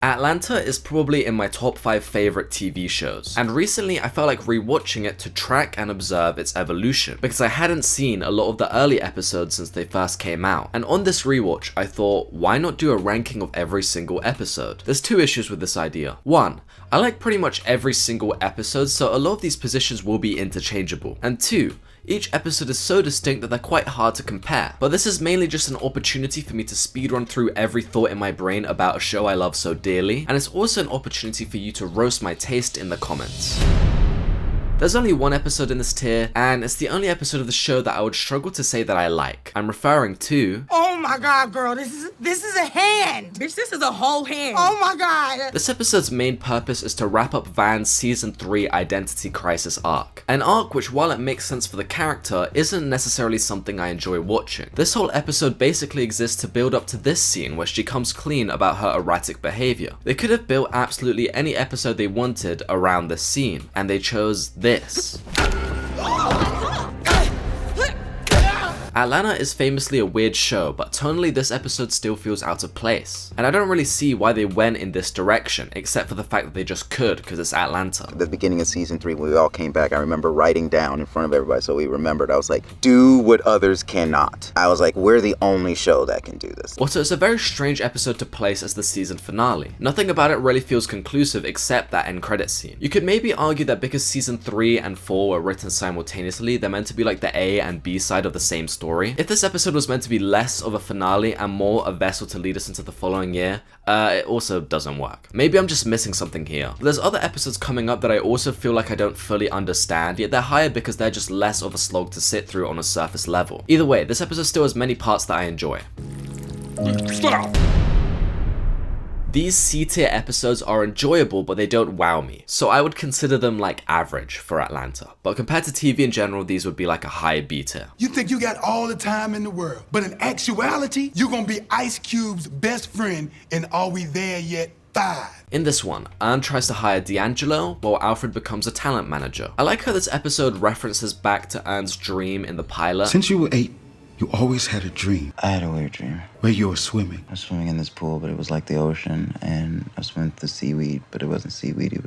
Atlanta is probably in my top 5 favorite TV shows, and recently I felt like rewatching it to track and observe its evolution, because I hadn't seen a lot of the early episodes since they first came out. And on this rewatch, I thought, why not do a ranking of every single episode? There's 2 issues with this idea. 1, I like pretty much every single episode, so a lot of these positions will be interchangeable. And 2, each episode is so distinct that they're quite hard to compare, but this is mainly just an opportunity for me to speedrun through every thought in my brain about a show I love so dearly, and it's also an opportunity for you to roast my taste in the comments. There's only 1 episode in this tier, and it's the only episode of the show that I would struggle to say that I like. I'm referring to... Oh my god, girl, this is a hand! Bitch, this is a whole hand! Oh my god! This episode's main purpose is to wrap up Van's Season 3 Identity Crisis arc. An arc which, while it makes sense for the character, isn't necessarily something I enjoy watching. This whole episode basically exists to build up to this scene where she comes clean about her erratic behavior. They could have built absolutely any episode they wanted around this scene, and they chose this. Atlanta is famously a weird show, but tonally this episode still feels out of place. And I don't really see why they went in this direction, except for the fact that they just could, because it's Atlanta. At the beginning of season 3, when we all came back, I remember writing down in front of everybody so we remembered. I was like, do what others cannot. I was like, we're the only show that can do this. Also, it's a very strange episode to place as the season finale. Nothing about it really feels conclusive except that end credit scene. You could maybe argue that because season 3 and 4 were written simultaneously, they're meant to be like the A and B side of the same story. If this episode was meant to be less of a finale and more a vessel to lead us into the following year, it also doesn't work. Maybe I'm just missing something here. But there's other episodes coming up that I also feel like I don't fully understand, yet they're higher because they're just less of a slog to sit through on a surface level. Either way, this episode still has many parts that I enjoy. Stop! These C-tier episodes are enjoyable, but they don't wow me, so I would consider them like average for Atlanta. But compared to TV in general, these would be like a high B tier. You think you got all the time in the world, but in actuality, you're gonna be Ice Cube's best friend in Are We There Yet 5. In this one, Earn tries to hire D'Angelo, while Alfred becomes a talent manager. I like how this episode references back to Earn's dream in the pilot. Since you were 8, you always had a dream. I had a weird dream. Where you were swimming. I was swimming in this pool, but it was like the ocean, and I was swimming through seaweed, but it wasn't seaweed,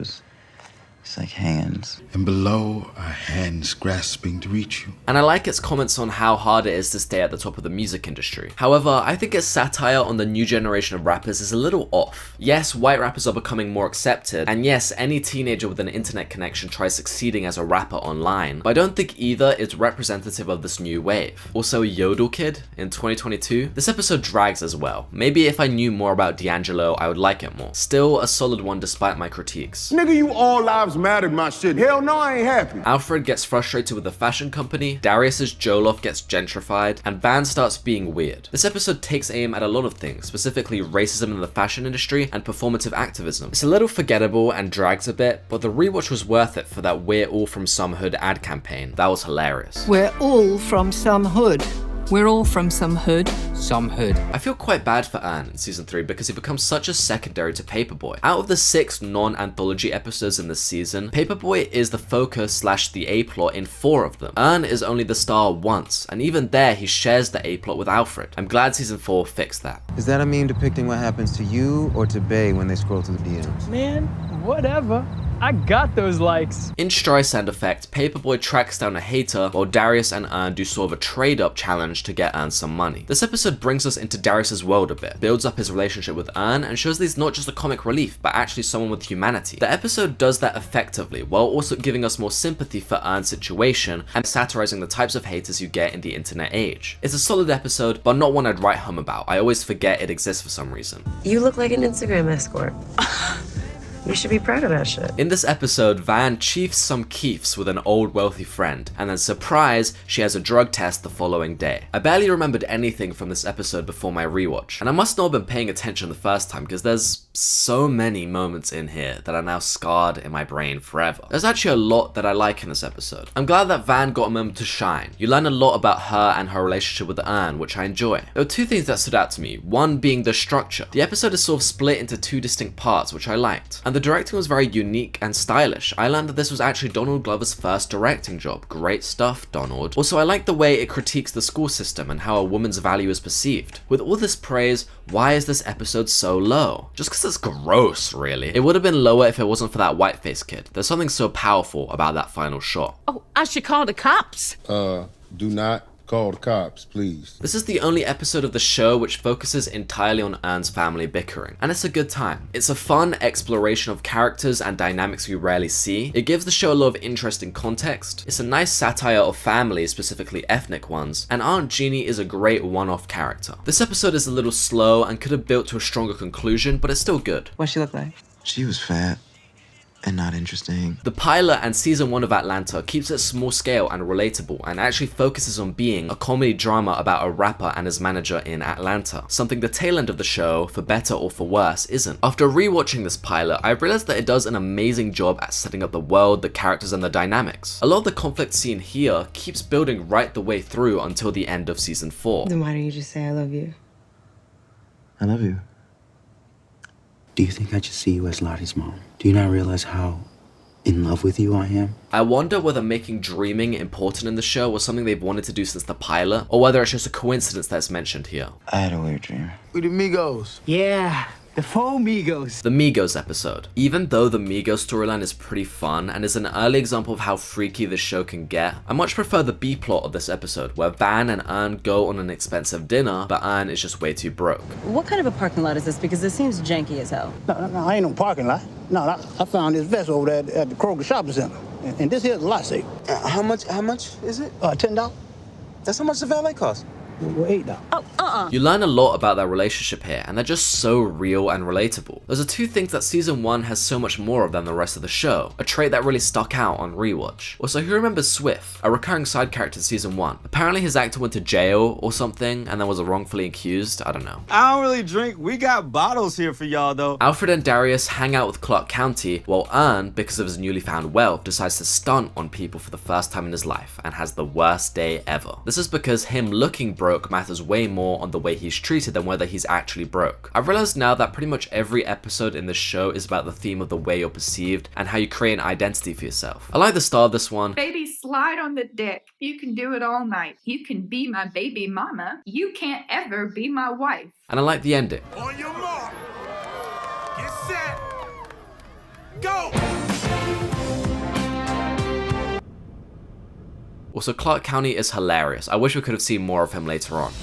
it's like hands. And below are hands grasping to reach you. And I like its comments on how hard it is to stay at the top of the music industry. However, I think its satire on the new generation of rappers is a little off. Yes, white rappers are becoming more accepted, and yes, any teenager with an internet connection tries succeeding as a rapper online, but I don't think either is representative of this new wave. Also, Yodel Kid in 2022. This episode drags as well. Maybe if I knew more about D'Angelo, I would like it more. Still a solid one despite my critiques. Nigga, you all lives mattered my shit. Hell no, I ain't happy. Alfred gets frustrated with the fashion company, Darius's Jollof gets gentrified, and Van starts being weird. This episode takes aim at a lot of things, specifically racism in the fashion industry and performative activism. It's a little forgettable and drags a bit, but the rewatch was worth it for that "We're all from some hood" ad campaign. That was hilarious. We're all from some hood. We're all from some hood. Some hood. I feel quite bad for Earn in season 3 because he becomes such a secondary to Paperboy. Out of the 6 non-anthology episodes in this season, Paperboy is the focus / the A-plot in 4 of them. Earn is only the star once, and even there he shares the A-plot with Alfred. I'm glad season 4 fixed that. Is that a meme depicting what happens to you or to Bay when they scroll through the DMs? Man, whatever. I got those likes. In Streisand effect, Paperboy tracks down a hater while Darius and Earn do sort of a trade-up challenge to get Earn some money. This episode brings us into Darius's world a bit, builds up his relationship with Earn, and shows that he's not just a comic relief, but actually someone with humanity. The episode does that effectively, while also giving us more sympathy for Earn's situation and satirizing the types of haters you get in the internet age. It's a solid episode, but not one I'd write home about. I always forget it exists for some reason. You look like an Instagram escort. You should be proud of that shit. In this episode, Van chiefs some keefs with an old wealthy friend, and then surprise, she has a drug test the following day. I barely remembered anything from this episode before my rewatch, and I must not have been paying attention the first time because there's so many moments in here that are now scarred in my brain forever. There's actually a lot that I like in this episode. I'm glad that Van got a moment to shine. You learn a lot about her and her relationship with Earn, which I enjoy. There were 2 things that stood out to me, one being the structure. The episode is sort of split into 2 distinct parts, which I liked. And and the directing was very unique and stylish. I learned that this was actually Donald Glover's first directing job. Great stuff, Donald. Also, I like the way it critiques the school system and how a woman's value is perceived. With all this praise, why is this episode so low? Just because it's gross, really. It would have been lower if it wasn't for that whiteface kid. There's something so powerful about that final shot. Oh, I should call the cops. Do not call the cops, please. This is the only episode of the show which focuses entirely on Earn's family bickering, and it's a good time. It's a fun exploration of characters and dynamics we rarely see. It gives the show a lot of interesting context. It's a nice satire of families, specifically ethnic ones, and Aunt Jeannie is a great one-off character. This episode is a little slow and could have built to a stronger conclusion, but it's still good. What she look like? She was fat and not interesting. The pilot and season 1 of Atlanta keeps it small scale and relatable, and actually focuses on being a comedy drama about a rapper and his manager in Atlanta, something the tail end of the show, for better or for worse, isn't. After rewatching this pilot, I realized that it does an amazing job at setting up the world, the characters, and the dynamics. A lot of the conflict seen here keeps building right the way through until the end of season 4. Then why don't you just say I love you? I love you. Do you think I just see you as Lottie's mom? Do you not realize how in love with you I am? I wonder whether making dreaming important in the show was something they've wanted to do since the pilot, or whether it's just a coincidence that's mentioned here. I had a weird dream. We the Migos. Yeah, the faux Migos. The Migos episode. Even though the Migos storyline is pretty fun and is an early example of how freaky this show can get, I much prefer the B-plot of this episode, where Van and Earn go on an expensive dinner, but Earn is just way too broke. What kind of a parking lot is this? Because it seems janky as hell. No, I ain't no parking lot. No, I found this vest over there at the Kroger Shopping Center. And this here's a lot safe. How much is it? $10. That's how much the valet costs. Well, $8. Oh, You learn a lot about their relationship here, and they're just so real and relatable. Those are two things that season 1 has so much more of than the rest of the show, a trait that really stuck out on rewatch. Also, who remembers Swift, a recurring side character in season 1? Apparently his actor went to jail or something, and then was wrongfully accused, I don't know. I don't really drink, we got bottles here for y'all though. Alfred and Darius hang out with Clark County, while Earn, because of his newly found wealth, decides to stunt on people for the first time in his life, and has the worst day ever. This is because him looking broke matters way more on the way he's treated than whether he's actually broke. I've realized now that pretty much every episode in this show is about the theme of the way you're perceived and how you create an identity for yourself. I like the start of this one. Baby, slide on the dick. You can do it all night. You can be my baby mama. You can't ever be my wife. And I like the ending. On your mark. Get set. Go. Also, Clark County is hilarious. I wish we could have seen more of him later on.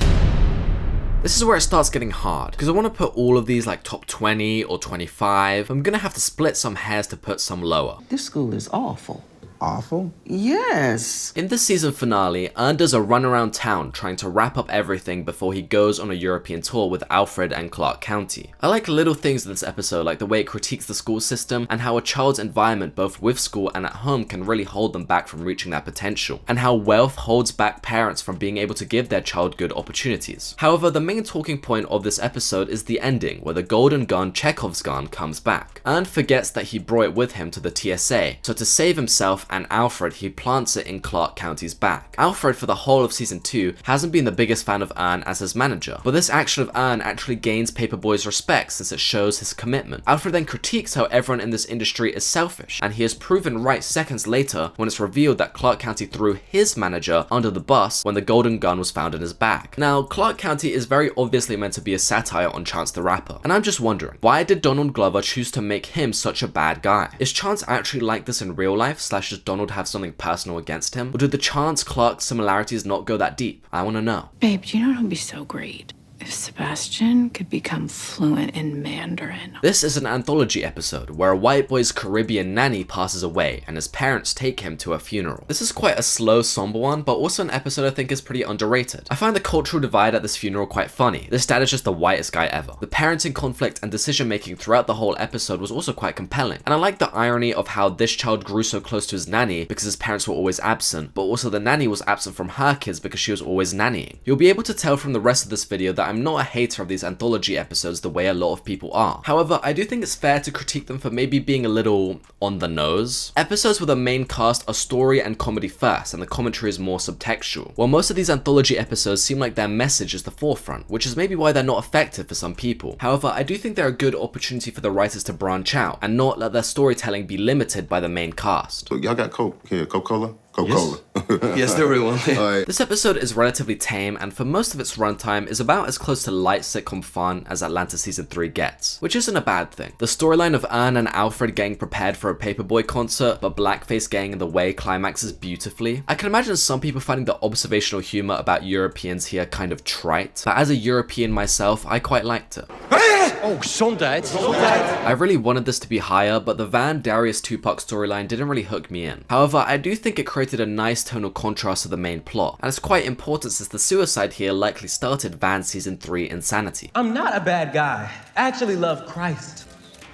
This is where it starts getting hard, because I want to put all of these like top 20 or 25. I'm gonna have to split some hairs to put some lower. This school is awful. Awful? Yes. In the season finale, Earn does a run around town trying to wrap up everything before he goes on a European tour with Alfred and Clark County. I like little things in this episode, like the way it critiques the school system and how a child's environment both with school and at home can really hold them back from reaching their potential, and how wealth holds back parents from being able to give their child good opportunities. However, the main talking point of this episode is the ending, where the golden gun, Chekhov's gun, comes back. Earn forgets that he brought it with him to the TSA, so to save himself and Alfred, he plants it in Clark County's back. Alfred, for the whole of season 2, hasn't been the biggest fan of Earn as his manager, but this action of Earn actually gains Paperboy's respect since it shows his commitment. Alfred then critiques how everyone in this industry is selfish, and he is proven right seconds later when it's revealed that Clark County threw his manager under the bus when the golden gun was found in his bag. Now, Clark County is very obviously meant to be a satire on Chance the Rapper, and I'm just wondering, why did Donald Glover choose to make him such a bad guy? Is Chance actually like this in real life, / does Donald have something personal against him? Or do the Chance-Clark similarities not go that deep? I want to know. Babe, do you know what would be so great? If Sebastian could become fluent in Mandarin. This is an anthology episode where a white boy's Caribbean nanny passes away and his parents take him to a funeral. This is quite a slow, somber one, but also an episode I think is pretty underrated. I find the cultural divide at this funeral quite funny. This dad is just the whitest guy ever. The parenting conflict and decision making throughout the whole episode was also quite compelling. And I like the irony of how this child grew so close to his nanny because his parents were always absent, but also the nanny was absent from her kids because she was always nannying. You'll be able to tell from the rest of this video that I'm not a hater of these anthology episodes the way a lot of people are. However, I do think it's fair to critique them for maybe being a little on the nose. Episodes with a main cast are story and comedy first, and the commentary is more subtextual, while most of these anthology episodes seem like their message is the forefront, which is maybe why they're not effective for some people. However, I do think they're a good opportunity for the writers to branch out and not let their storytelling be limited by the main cast. Y'all got Coke here, Coca-Cola? Coca-Cola. Yes, there we will. This episode is relatively tame, and for most of its runtime is about as close to light sitcom fun as Atlanta Season 3 gets, which isn't a bad thing. The storyline of Earn and Alfred getting prepared for a Paperboy concert, but blackface getting in the way climaxes beautifully. I can imagine some people finding the observational humor about Europeans here kind of trite, but as a European myself, I quite liked it. Oh, Gesundheit. I really wanted this to be higher, but the Van Darius Tupac storyline didn't really hook me in. However, I do think it created a nice tonal contrast to the main plot, and it's quite important since the suicide here likely started Van's Season 3 insanity. I'm not a bad guy. I actually love Christ,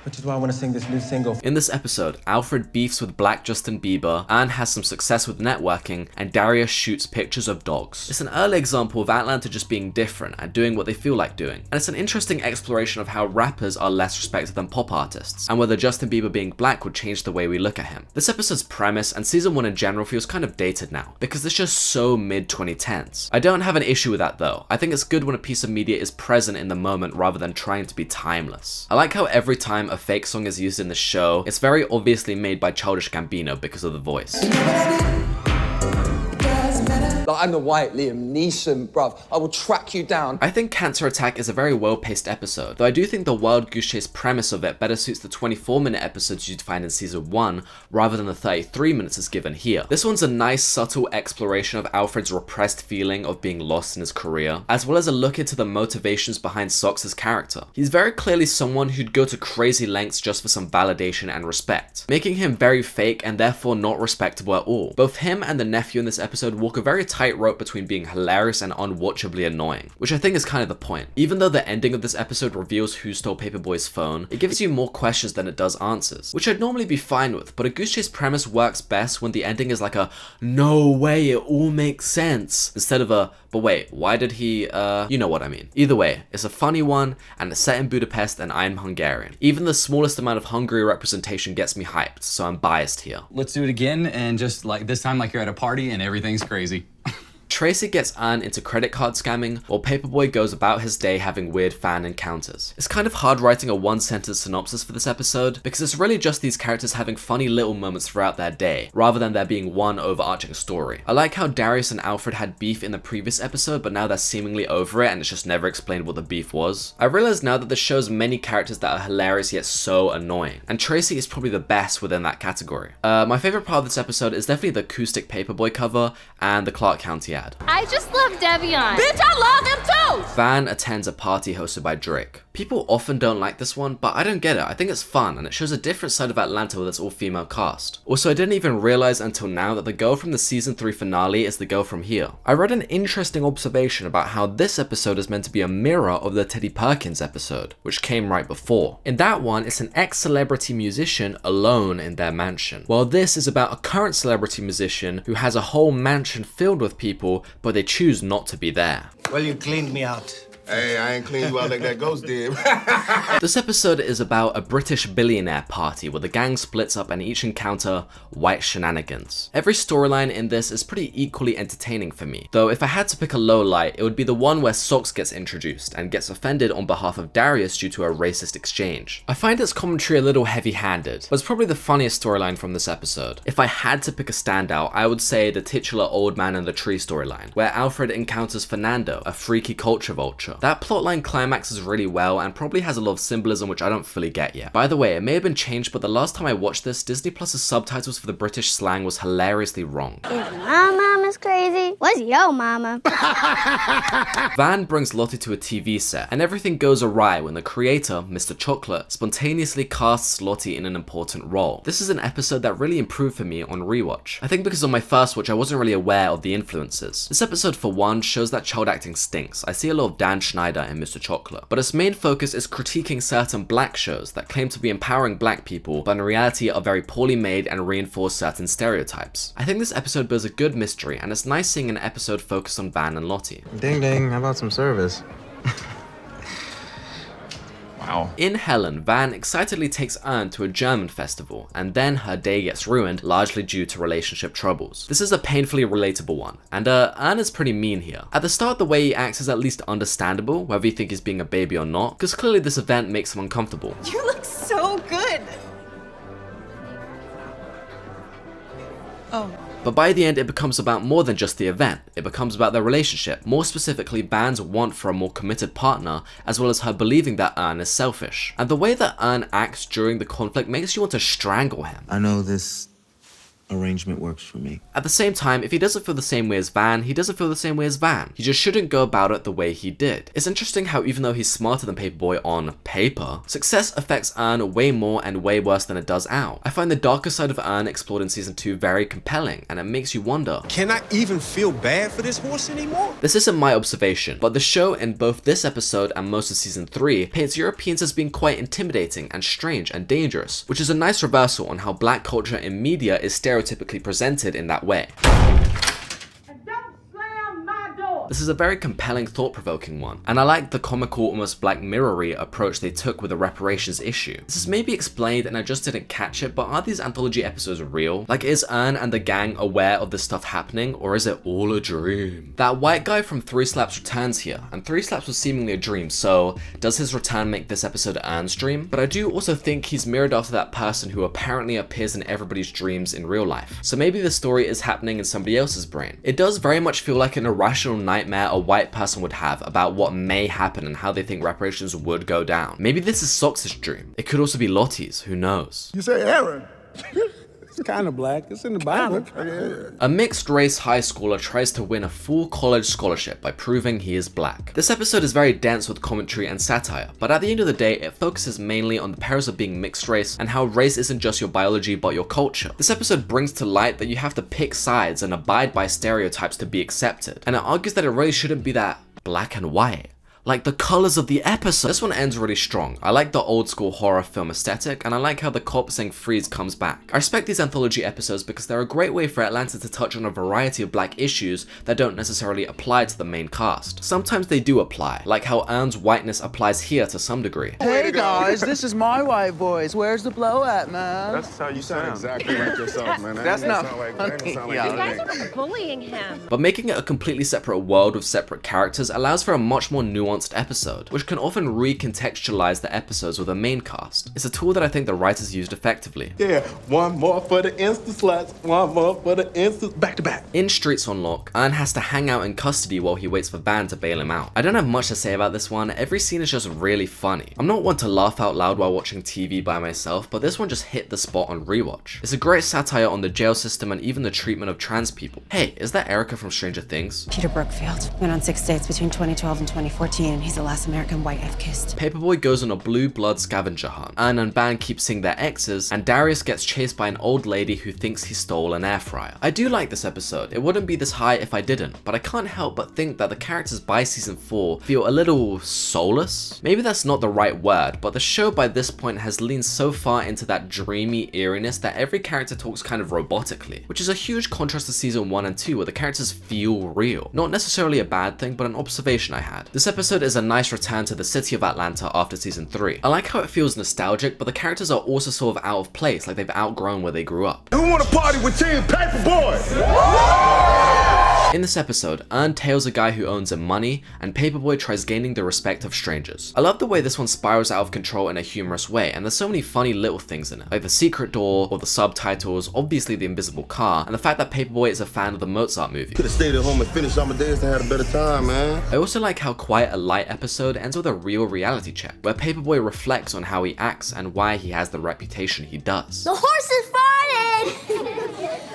which is why I want to sing this new single. In this episode, Alfred beefs with Black Justin Bieber, Anne has some success with networking, and Darius shoots pictures of dogs. It's an early example of Atlanta just being different and doing what they feel like doing, and it's an interesting exploration of how rappers are less respected than pop artists, and whether Justin Bieber being black would change the way we look at him. This episode's premise and Season 1 in general feels kind of dated now, because it's just so mid-2010s. I don't have an issue with that though. I think it's good when a piece of media is present in the moment rather than trying to be timeless. I like how every time a fake song is used in the show, it's very obviously made by Childish Gambino because of the voice. I'm the white Liam Neeson, bruv. I will track you down. I think Cancer Attack is a very well-paced episode, though I do think the Wild Goose Chase premise of it better suits the 24-minute episodes you'd find in Season 1 rather than the 33 minutes it's given here. This one's a nice subtle exploration of Alfred's repressed feeling of being lost in his career, as well as a look into the motivations behind Sox's character. He's very clearly someone who'd go to crazy lengths just for some validation and respect, making him very fake and therefore not respectable at all. Both him and the nephew in this episode walk a very tightrope between being hilarious and unwatchably annoying, which I think is kind of the point. Even though the ending of this episode reveals who stole Paperboy's phone, it gives you more questions than it does answers, which I'd normally be fine with, but a Goose Chase premise works best when the ending is like a no way, it all makes sense, instead of a but wait, why did he, you know what I mean. Either way, it's a funny one, and it's set in Budapest and I'm Hungarian. Even the smallest amount of Hungary representation gets me hyped, so I'm biased here. Let's do it again, and just like this time like you're at a party and everything's crazy. Tracy gets Anne into credit card scamming, while Paperboy goes about his day having weird fan encounters. It's kind of hard writing a one-sentence synopsis for this episode, because it's really just these characters having funny little moments throughout their day, rather than there being one overarching story. I like how Darius and Alfred had beef in the previous episode, but now they're seemingly over it and it's just never explained what the beef was. I realize now that the show's many characters that are hilarious yet so annoying, and Tracy is probably the best within that category. My favorite part of this episode is definitely the acoustic Paperboy cover and the Clark County ad. I just love Devion. Bitch, I love him too! Van attends a party hosted by Drake. People often don't like this one, but I don't get it. I think it's fun, and it shows a different side of Atlanta with its all-female cast. Also, I didn't even realize until now that the girl from the Season 3 finale is the girl from here. I read an interesting observation about how this episode is meant to be a mirror of the Teddy Perkins episode, which came right before. In that one, it's an ex-celebrity musician alone in their mansion, while this is about a current celebrity musician who has a whole mansion filled with people, but they choose not to be there. Well, you cleaned me out. Hey, I ain't cleaned you out like that ghost did. This episode is about a British billionaire party where the gang splits up and each encounter white shenanigans. Every storyline in this is pretty equally entertaining for me, though if I had to pick a low light, it would be the one where Sox gets introduced and gets offended on behalf of Darius due to a racist exchange. I find its commentary a little heavy-handed, but it's probably the funniest storyline from this episode. If I had to pick a standout, I would say the titular old man in the tree storyline, where Alfred encounters Fernando, a freaky culture vulture. That plotline climaxes really well and probably has a lot of symbolism which I don't fully get yet. By the way, it may have been changed, but the last time I watched this, Disney Plus's subtitles for the British slang was hilariously wrong. If my mama's crazy, what's your mama? Van brings Lottie to a TV set, and everything goes awry when the creator, Mr. Chocolate, spontaneously casts Lottie in an important role. This is an episode that really improved for me on rewatch. I think because on my first watch I wasn't really aware of the influences. This episode for one shows that child acting stinks. I see a lot of Dan Schneider and Mr. Chocolate, but its main focus is critiquing certain black shows that claim to be empowering black people, but in reality are very poorly made and reinforce certain stereotypes. I think this episode builds a good mystery, and it's nice seeing an episode focused on Van and Lottie. Ding ding, how about some service? Wow. In Helen, Van excitedly takes Ern to a German festival, and then her day gets ruined, largely due to relationship troubles. This is a painfully relatable one, and Ern is pretty mean here. At the start, the way he acts is at least understandable, whether you think he's being a baby or not, because clearly this event makes him uncomfortable. You look so good. Oh. But by the end, it becomes about more than just the event. It becomes about their relationship, more specifically Van's want for a more committed partner, as well as her believing that Ern is selfish. And the way that Ern acts during the conflict makes you want to strangle him. I know this arrangement works for me. At the same time, if he doesn't feel the same way as Van, he doesn't feel the same way as Van. He just shouldn't go about it the way he did. It's interesting how even though he's smarter than Paperboy on paper, success affects Ern way more and way worse than it does Al. I find the darker side of Ern explored in season 2 very compelling, and it makes you wonder, can I even feel bad for this horse anymore? This isn't my observation, but the show in both this episode and most of season 3 paints Europeans as being quite intimidating and strange and dangerous, which is a nice reversal on how black culture in media is stereotypically presented in that way. This is a very compelling, thought-provoking one, and I like the comical, almost Black Mirror-y approach they took with the reparations issue. This is maybe explained and I just didn't catch it, but are these anthology episodes real? Like, is Ern and the gang aware of this stuff happening, or is it all a dream? That white guy from 3 Slaps returns here, and 3 Slaps was seemingly a dream, so does his return make this episode Ern's dream? But I do also think he's mirrored after that person who apparently appears in everybody's dreams in real life. So maybe the story is happening in somebody else's brain. It does very much feel like an irrational nightmare a white person would have about what may happen and how they think reparations would go down. Maybe this is Sox's dream. It could also be Lottie's, who knows? You say Aaron. It's kind of black. It's in the Bible. A mixed race high schooler tries to win a full college scholarship by proving he is black. This episode is very dense with commentary and satire, but at the end of the day, it focuses mainly on the perils of being mixed race and how race isn't just your biology but your culture. This episode brings to light that you have to pick sides and abide by stereotypes to be accepted, and it argues that it really shouldn't be that black and white. Like the colors of the episode. This one ends really strong. I like the old school horror film aesthetic, and I like how the cop saying freeze comes back. I respect these anthology episodes because they're a great way for Atlanta to touch on a variety of black issues that don't necessarily apply to the main cast. Sometimes they do apply, like how Ern's whiteness applies here to some degree. Hey guys, this is my white voice. Where's the blow at, man? That's how you sound exactly like yourself, man. That's not funny. You guys are bullying him. But making it a completely separate world with separate characters allows for a much more nuanced episode, which can often recontextualize the episodes with a main cast. It's a tool that I think the writers used effectively. Yeah, one more for the Insta sluts, one more for the Insta back to back. In Streets on Lock, Ern has to hang out in custody while he waits for Van to bail him out. I don't have much to say about this one. Every scene is just really funny. I'm not one to laugh out loud while watching TV by myself, but this one just hit the spot on rewatch. It's a great satire on the jail system and even the treatment of trans people. Hey, is that Erica from Stranger Things? Peter Brookfield went on 6 dates between 2012 and 2014, and he's the last American white I've kissed. Paperboy goes on a blue blood scavenger hunt. Ern and Van keep seeing their exes, and Darius gets chased by an old lady who thinks he stole an air fryer. I do like this episode. It wouldn't be this high if I didn't, but I can't help but think that the characters by season 4 feel a little soulless? Maybe that's not the right word, but the show by this point has leaned so far into that dreamy eeriness that every character talks kind of robotically, which is a huge contrast to season 1 and 2 where the characters feel real. Not necessarily a bad thing, but an observation I had. This episode is a nice return to the city of Atlanta after season 3. I like how it feels nostalgic, but the characters are also sort of out of place, like they've outgrown where they grew up. Who want to party with Team Paperboy? In this episode, Ern tails a guy who owns him money, and Paperboy tries gaining the respect of strangers. I love the way this one spirals out of control in a humorous way, and there's so many funny little things in it, like the secret door, or the subtitles, obviously the invisible car, and the fact that Paperboy is a fan of the Mozart movie. Could have stayed at home and finished Amadeus and had a better time, man. I also like how Quite a Light episode ends with a real reality check, where Paperboy reflects on how he acts and why he has the reputation he does. The horse is farted!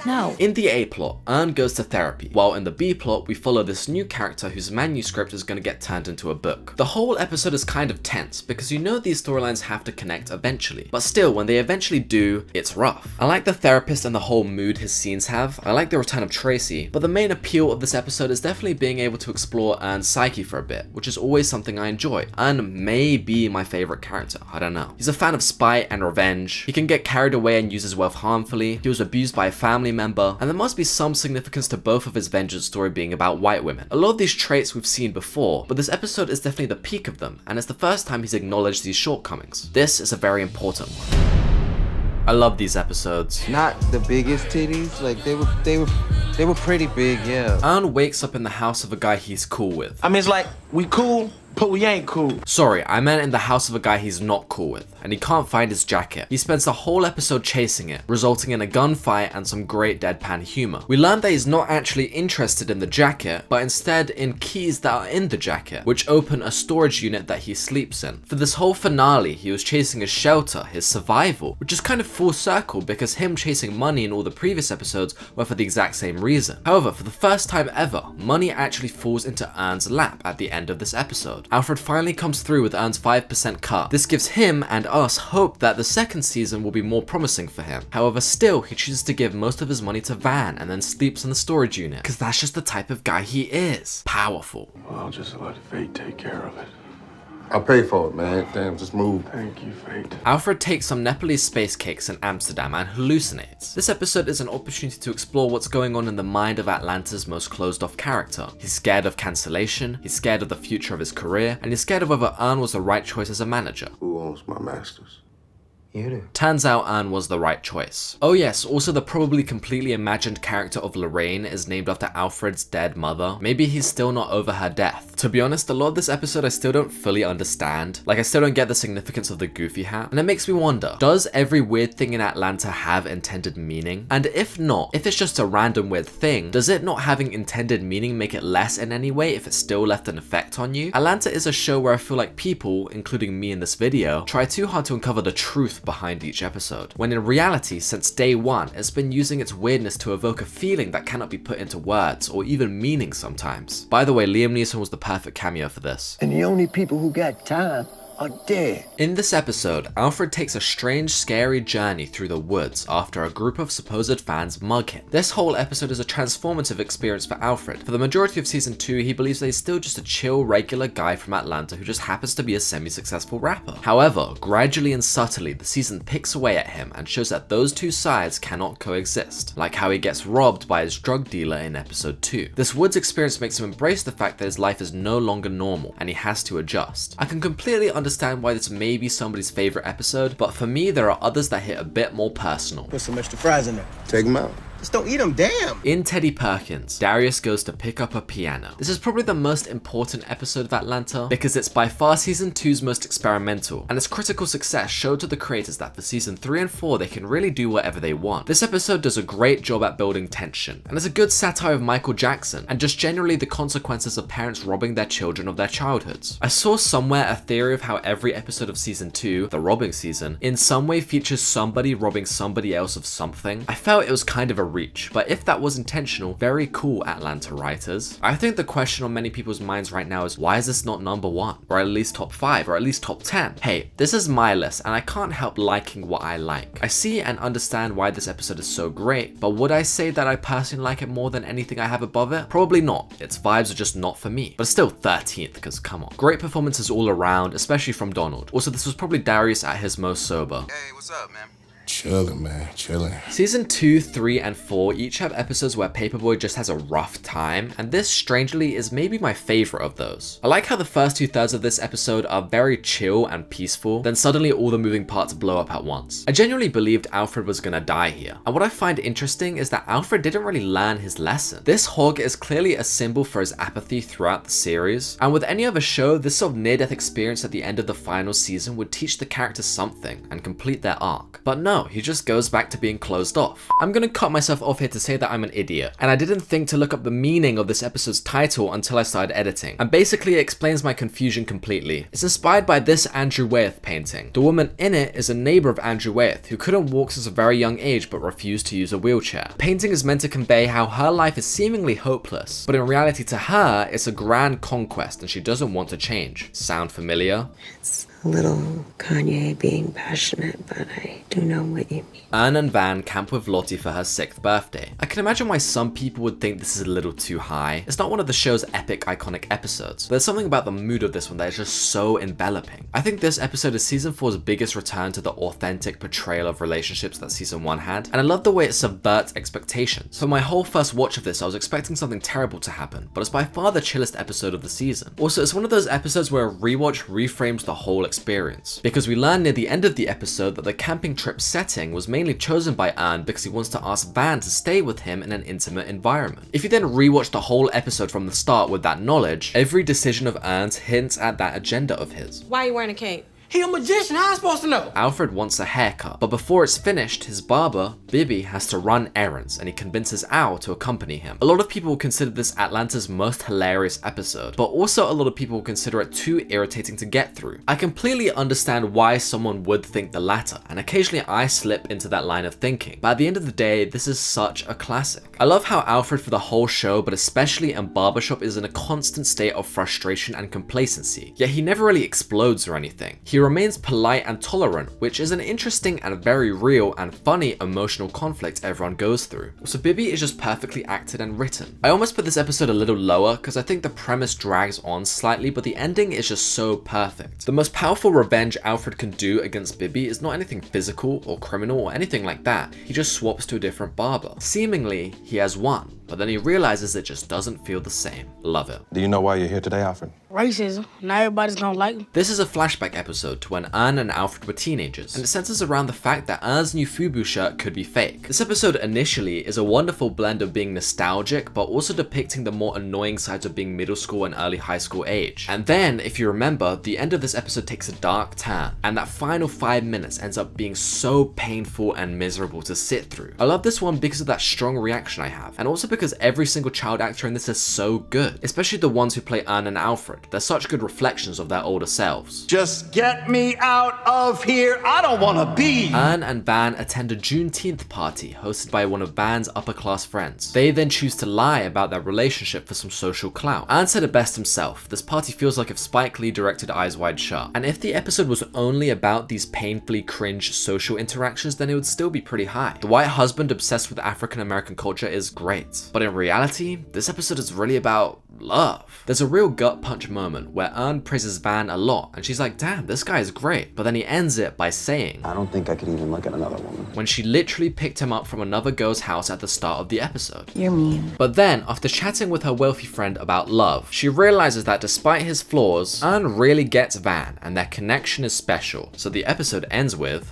No. In the A plot, Ern goes to therapy, while in the B plot, we follow this new character whose manuscript is going to get turned into a book. The whole episode is kind of tense, because you know these storylines have to connect eventually, but still, when they eventually do, it's rough. I like the therapist and the whole mood his scenes have, I like the return of Tracy, but the main appeal of this episode is definitely being able to explore Ern's psyche for a bit, which is always something I enjoy. Ern may be my favorite character, I don't know. He's a fan of spite and revenge, he can get carried away and use his wealth harmfully, he was abused by a family member, and there must be some significance to both of his vengeance tangent story being about white women. A lot of these traits we've seen before, but this episode is definitely the peak of them, and it's the first time he's acknowledged these shortcomings. This is a very important one. I love these episodes. Not the biggest titties, like they were pretty big, yeah. Yawn wakes up in the house of a guy he's cool with. I mean, it's like, we cool, but we ain't cool. Sorry, I meant in the house of a guy he's not cool with, and he can't find his jacket. He spends the whole episode chasing it, resulting in a gunfight and some great deadpan humor. We learn that he's not actually interested in the jacket, but instead in keys that are in the jacket, which open a storage unit that he sleeps in. For this whole finale, he was chasing his shelter, his survival, which is kind of full circle because him chasing money in all the previous episodes were for the exact same reason. However, for the first time ever, money actually falls into Yawn's lap at the end of this episode. Alfred finally comes through with Yawn's 5% cut. This gives him and us hope that the second season will be more promising for him. However, still, he chooses to give most of his money to Van and then sleeps in the storage unit, because that's just the type of guy he is. Powerful. Well, I'll just let fate take care of it. I'll pay for it, man. Damn, just move. Thank you, fate. Alfred takes some Nepalese space cakes in Amsterdam and hallucinates. This episode is an opportunity to explore what's going on in the mind of Atlanta's most closed-off character. He's scared of cancellation, he's scared of the future of his career, and he's scared of whether Yawn was the right choice as a manager. Who owns my masters? You do. Turns out Yawn was the right choice. Oh yes, also the probably completely imagined character of Lorraine is named after Alfred's dead mother. Maybe he's still not over her death. To be honest, a lot of this episode I still don't fully understand. Like, I still don't get the significance of the goofy hat. And it makes me wonder, does every weird thing in Atlanta have intended meaning? And if not, if it's just a random weird thing, does it not having intended meaning make it less in any way if it still left an effect on you? Atlanta is a show where I feel like people, including me in this video, try too hard to uncover the truth behind each episode, when in reality, since day one, it's been using its weirdness to evoke a feeling that cannot be put into words, or even meaning sometimes. By the way, Liam Neeson was the perfect cameo for this. And the only people who got time are dead. In this episode, Alfred takes a strange, scary journey through the woods after a group of supposed fans mug him. This whole episode is a transformative experience for Alfred. For the majority of season 2, he believes that he's still just a chill, regular guy from Atlanta who just happens to be a semi-successful rapper. However, gradually and subtly, the season picks away at him and shows that those two sides cannot coexist, like how he gets robbed by his drug dealer in episode 2. This woods experience makes him embrace the fact that his life is no longer normal and he has to adjust. I can completely understand why this may be somebody's favorite episode, but for me there are others that hit a bit more personal. Put some extra fries in there. Take them out. Just don't eat them, damn! In Teddy Perkins, Darius goes to pick up a piano. This is probably the most important episode of Atlanta because it's by far season 2's most experimental, and its critical success showed to the creators that for season 3 and 4 they can really do whatever they want. This episode does a great job at building tension, and it's a good satire of Michael Jackson, and just generally the consequences of parents robbing their children of their childhoods. I saw somewhere a theory of how every episode of season 2, the robbing season, in some way features somebody robbing somebody else of something. I felt it was kind of a reach, but if that was intentional, very cool, Atlanta writers. I think the question on many people's minds right now is, why is this not number 1? Or at least top 5, or at least top 10? Hey, this is my list, and I can't help liking what I like. I see and understand why this episode is so great, but would I say that I personally like it more than anything I have above it? Probably not. Its vibes are just not for me. But still 13th, because come on. Great performances all around, especially from Donald. Also, this was probably Darius at his most sober. Hey, what's up, man? Chilling, man, chilling. Season 2, 3, and 4 each have episodes where Paperboy just has a rough time, and this, strangely, is maybe my favorite of those. I like how the first 2/3 of this episode are very chill and peaceful, then suddenly all the moving parts blow up at once. I genuinely believed Alfred was gonna die here, and what I find interesting is that Alfred didn't really learn his lesson. This hog is clearly a symbol for his apathy throughout the series, and with any other show, this sort of near-death experience at the end of the final season would teach the character something and complete their arc. But no, he just goes back to being closed off. I'm gonna cut myself off here to say that I'm an idiot, and I didn't think to look up the meaning of this episode's title until I started editing, and basically it explains my confusion completely. It's inspired by this Andrew Wyeth painting. The woman in it is a neighbor of Andrew Wyeth who couldn't walk since a very young age but refused to use a wheelchair. The painting is meant to convey how her life is seemingly hopeless, but in reality to her, it's a grand conquest and she doesn't want to change. Sound familiar? a little Kanye being passionate, but I do know what you mean. Anne and Van camp with Lottie for her 6th birthday. I can imagine why some people would think this is a little too high. It's not one of the show's epic, iconic episodes, but there's something about the mood of this one that is just so enveloping. I think this episode is season 4's biggest return to the authentic portrayal of relationships that season 1 had, and I love the way it subverts expectations. For my whole first watch of this, I was expecting something terrible to happen, but it's by far the chillest episode of the season. Also, it's one of those episodes where a rewatch reframes the whole experience, because we learn near the end of the episode that the camping trip setting was mainly chosen by Anne because he wants to ask Van to stay with him in an intimate environment. If you then rewatch the whole episode from the start with that knowledge, every decision of Anne's hints at that agenda of his. Why are you wearing a cape? He a magician, how am I supposed to know? Alfred wants a haircut, but before it's finished, his barber, Bibby, has to run errands, and he convinces Al to accompany him. A lot of people will consider this Atlanta's most hilarious episode, but also a lot of people will consider it too irritating to get through. I completely understand why someone would think the latter, and occasionally I slip into that line of thinking, but at the end of the day, this is such a classic. I love how Alfred for the whole show, but especially in Barbershop, is in a constant state of frustration and complacency, yet he never really explodes or anything. He remains polite and tolerant, which is an interesting and very real and funny emotional conflict everyone goes through. So Bibby is just perfectly acted and written. I almost put this episode a little lower because I think the premise drags on slightly, but the ending is just so perfect. The most powerful revenge Alfred can do against Bibby is not anything physical or criminal or anything like that. He just swaps to a different barber. Seemingly, he has won, but then he realizes it just doesn't feel the same. Love it. Do you know why you're here today, Alfred? Racism. Not everybody's gonna like him. This is a flashback episode to when Anne and Alfred were teenagers, and it centers around the fact that Anne's new FUBU shirt could be fake. This episode initially is a wonderful blend of being nostalgic, but also depicting the more annoying sides of being middle school and early high school age. And then, if you remember, the end of this episode takes a dark turn, and that final 5 minutes ends up being so painful and miserable to sit through. I love this one because of that strong reaction I have, and also because every single child actor in this is so good, especially the ones who play Anne and Alfred. They're such good reflections of their older selves. Just get me out of here. I don't want to be. Anne and Van attend a Juneteenth party hosted by one of Van's upper class friends. They then choose to lie about their relationship for some social clout. Anne said it best himself. This party feels like if Spike Lee directed Eyes Wide Shut. And if the episode was only about these painfully cringe social interactions, then it would still be pretty high. The white husband obsessed with African American culture is great. But in reality, this episode is really about love. There's a real gut punch moment where Anne praises Van a lot, and she's like, damn, this guy is great. But then he ends it by saying, I don't think I could even look at another woman. When she literally picked him up from another girl's house at the start of the episode. You're mean. But then, after chatting with her wealthy friend about love, she realizes that despite his flaws, Anne really gets Van, and their connection is special. So the episode ends with,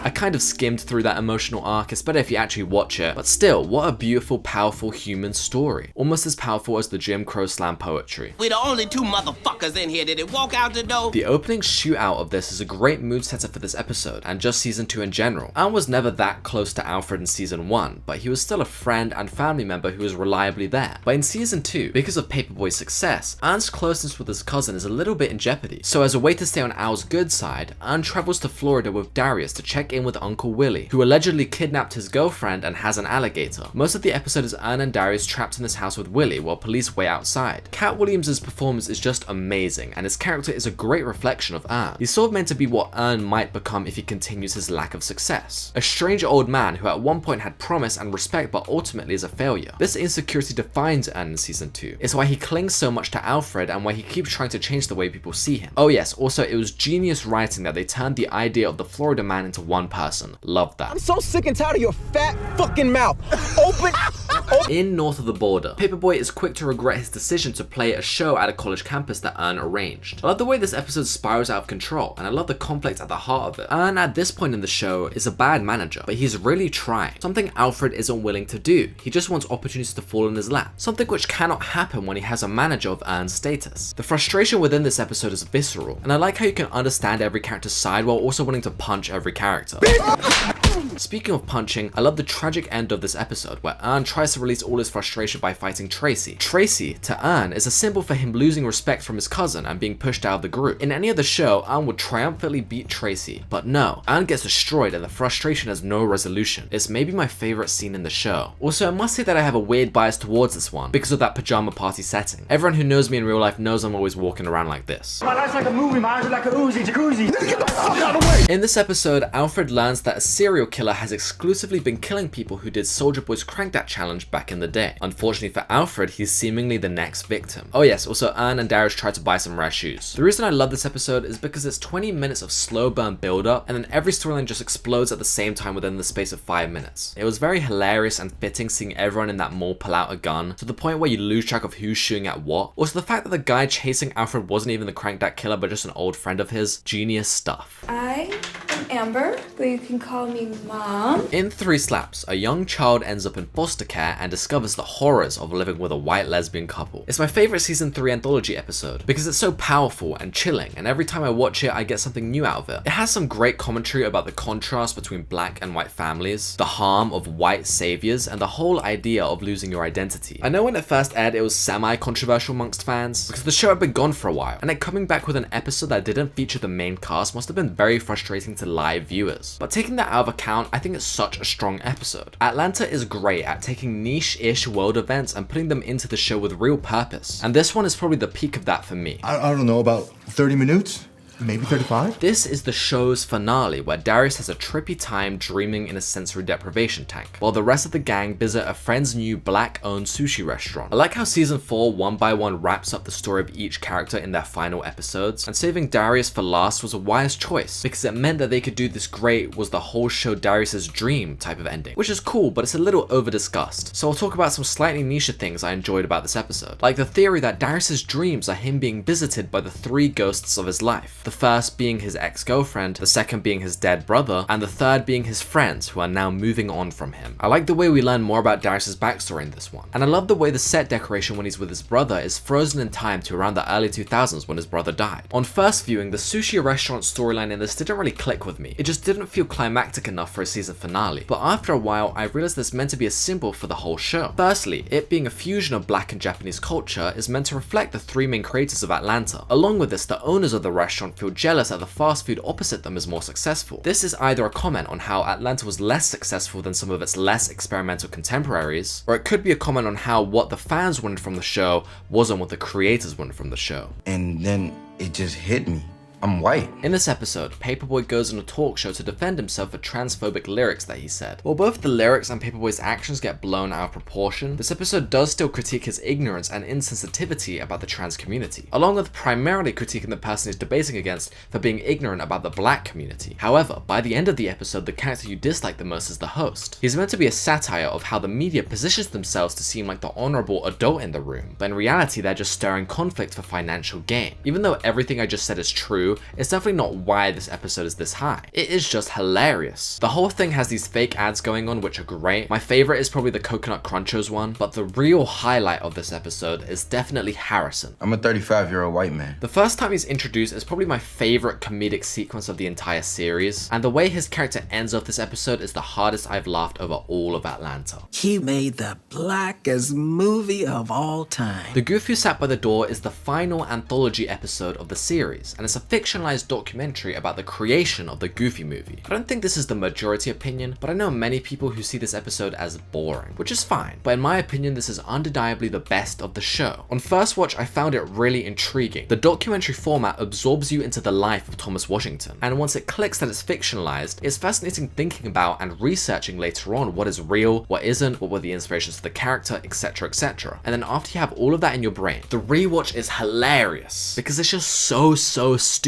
I kind of skimmed through that emotional arc, it's better if you actually watch it, but still, what a beautiful, powerful human story. Almost as powerful as the Jim Crow slam poetry. We're the only two motherfuckers in here. Did it walk out the door? The opening shootout of this is a great mood setter for this episode, and just season 2 in general. Anne was never that close to Alfred in season 1, but he was still a friend and family member who was reliably there. But in season 2, because of Paperboy's success, Anne's closeness with his cousin is a little bit in jeopardy. So as a way to stay on Al's good side, Anne travels to Florida with Darius to check in with Uncle Willie, who allegedly kidnapped his girlfriend and has an alligator. Most of the episode is Anne and Darius trapped in this house with Willie while police wait outside. Cat Williams' performance is just amazing, and his character is a great reflection of Anne. He's sort of meant to be what Anne might become if he continues his lack of success. A strange old man who at one point had promise and respect but ultimately is a failure. This insecurity defines Anne in season 2. It's why he clings so much to Alfred and why he keeps trying to change the way people see him. Oh yes, also it was genius writing that they turned the idea of the Florida man into one person. Love that. I'm so sick and tired of your fat fucking mouth. Open. In North of the Border, Paperboy is quick to regret his decision to play a show at a college campus that Anne arranged. I love the way this episode spirals out of control, and I love the conflict at the heart of it. Anne at this point in the show is a bad manager, but he's really trying. Something Alfred isn't willing to do. He just wants opportunities to fall in his lap. Something which cannot happen when he has a manager of Anne's status. The frustration within this episode is visceral, and I like how you can understand every character's side while also wanting to punch every character. Speaking of punching, I love the tragic end of this episode where Yawn tries to release all his frustration by fighting Tracy. Tracy, to Yawn, is a symbol for him losing respect from his cousin and being pushed out of the group. In any other show, Yawn would triumphantly beat Tracy, but no, Yawn gets destroyed and the frustration has no resolution. It's maybe my favorite scene in the show. Also, I must say that I have a weird bias towards this one because of that pajama party setting. Everyone who knows me in real life knows I'm always walking around like this. My life's like a movie, my eyes are like a Uzi, jacuzzi. Get the fuck out of the way! In this episode, Alfred learns that a serial killer has exclusively been killing people who did Soulja Boy's Crank That challenge back in the day. Unfortunately for Alfred, he's seemingly the next victim. Oh yes, also Yawn and Darius try to buy some rare shoes. The reason I love this episode is because it's 20 minutes of slow burn build up and then every storyline just explodes at the same time within the space of 5 minutes. It was very hilarious and fitting seeing everyone in that mall pull out a gun to the point where you lose track of who's shooting at what. Also the fact that the guy chasing Alfred wasn't even the Crank That killer but just an old friend of his, genius stuff. I am Amber, but you can call me Mom. In 3 Slaps, a young child ends up in foster care and discovers the horrors of living with a white lesbian couple. It's my favorite season 3 anthology episode because it's so powerful and chilling, and every time I watch it I get something new out of it. It has some great commentary about the contrast between black and white families, the harm of white saviors, and the whole idea of losing your identity. I know when it first aired it was semi-controversial amongst fans because the show had been gone for a while, and then coming back with an episode that didn't feature the main cast must have been very frustrating to live viewers. But taking that out of account, I think it's such a strong episode. Atlanta is great at taking niche-ish world events and putting them into the show with real purpose, and this one is probably the peak of that for me. I don't know, about 30 minutes? Maybe 35? This is the show's finale where Darius has a trippy time dreaming in a sensory deprivation tank, while the rest of the gang visit a friend's new black-owned sushi restaurant. I like how season 4 one by one wraps up the story of each character in their final episodes, and saving Darius for last was a wise choice because it meant that they could do this great was the whole show Darius's dream type of ending, which is cool but it's a little over discussed. So I'll talk about some slightly niche things I enjoyed about this episode, like the theory that Darius's dreams are him being visited by the 3 ghosts of his life. The first being his ex-girlfriend, the second being his dead brother, and the third being his friends who are now moving on from him. I like the way we learn more about Darius's backstory in this one, and I love the way the set decoration when he's with his brother is frozen in time to around the early 2000s when his brother died. On first viewing, the sushi restaurant storyline in this didn't really click with me. It just didn't feel climactic enough for a season finale, but after a while I realized this meant to be a symbol for the whole show. Firstly, it being a fusion of black and Japanese culture is meant to reflect the 3 main creators of Atlanta. Along with this, the owners of the restaurant feel jealous that the fast food opposite them is more successful. This is either a comment on how Atlanta was less successful than some of its less experimental contemporaries, or it could be a comment on how what the fans wanted from the show wasn't what the creators wanted from the show. And then it just hit me. I'm white. In this episode, Paperboy goes on a talk show to defend himself for transphobic lyrics that he said. While both the lyrics and Paperboy's actions get blown out of proportion, this episode does still critique his ignorance and insensitivity about the trans community, along with primarily critiquing the person he's debating against for being ignorant about the black community. However, by the end of the episode, the character you dislike the most is the host. He's meant to be a satire of how the media positions themselves to seem like the honorable adult in the room, but in reality they're just stirring conflict for financial gain. Even though everything I just said is true, it's definitely not why this episode is this high. It is just hilarious. The whole thing has these fake ads going on which are great. My favorite is probably the Coconut Crunchers one, but the real highlight of this episode is definitely Harrison. I'm a 35-year-old white man. The first time he's introduced is probably my favorite comedic sequence of the entire series, and the way his character ends off this episode is the hardest I've laughed over all of Atlanta. He made the blackest movie of all time. The Goof Who Sat by the Door is the final anthology episode of the series, and it's a fictionalized documentary about the creation of the Goofy movie. I don't think this is the majority opinion, but I know many people who see this episode as boring, which is fine, but in my opinion this is undeniably the best of the show. On first watch I found it really intriguing. The documentary format absorbs you into the life of Thomas Washington, and once it clicks that it's fictionalized, it's fascinating thinking about and researching later on what is real, what isn't, what were the inspirations for the character, etc, etc. And then after you have all of that in your brain, the rewatch is hilarious because it's just so stupid.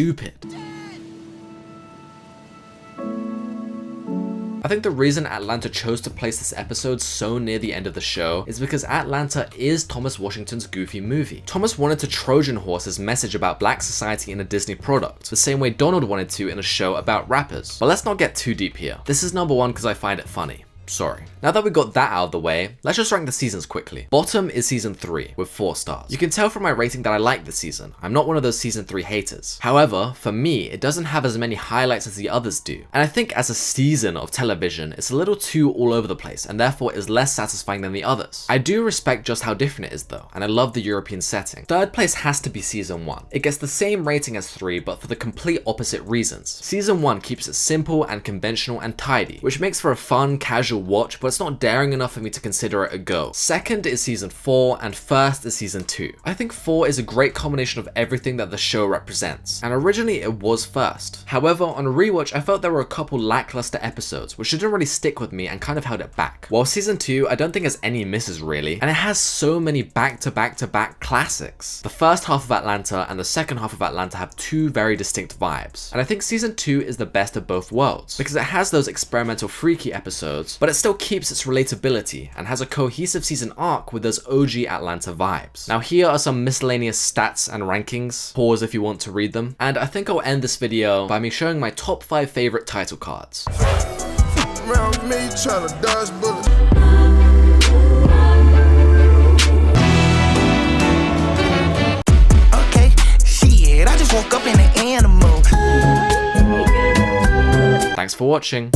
I think the reason Atlanta chose to place this episode so near the end of the show is because Atlanta is Thomas Washington's Goofy movie. Thomas wanted to Trojan horse his message about black society in a Disney product, the same way Donald wanted to in a show about rappers. But let's not get too deep here. This is number 1 because I find it funny. sorry. Now that we got that out of the way, let's just rank the seasons quickly. Bottom is season 3 with 4 stars. You can tell from my rating that I like this season. I'm not one of those season 3 haters. However, for me, it doesn't have as many highlights as the others do. And I think as a season of television, it's a little too all over the place and therefore is less satisfying than the others. I do respect just how different it is though, and I love the European setting. Third place has to be season 1. It gets the same rating as 3, but for the complete opposite reasons. Season 1 keeps it simple and conventional and tidy, which makes for a fun, casual watch, but it's not daring enough for me to consider it a go. Second is season 4, and first is season 2. I think 4 is a great combination of everything that the show represents, and originally it was first. However, on a rewatch, I felt there were a couple lackluster episodes, which didn't really stick with me and kind of held it back. While season 2, I don't think has any misses really, and it has so many back-to-back-to-back classics. The first half of Atlanta and the second half of Atlanta have 2 very distinct vibes, and I think season 2 is the best of both worlds, because it has those experimental freaky episodes, but it still keeps its relatability and has a cohesive season arc with those OG Atlanta vibes. Now here are some miscellaneous stats and rankings, pause if you want to read them, and I think I'll end this video by me showing my top 5 favorite title cards. Around me trying to dodge bullets. Okay, shit, I just woke up in an animal. Thanks for watching.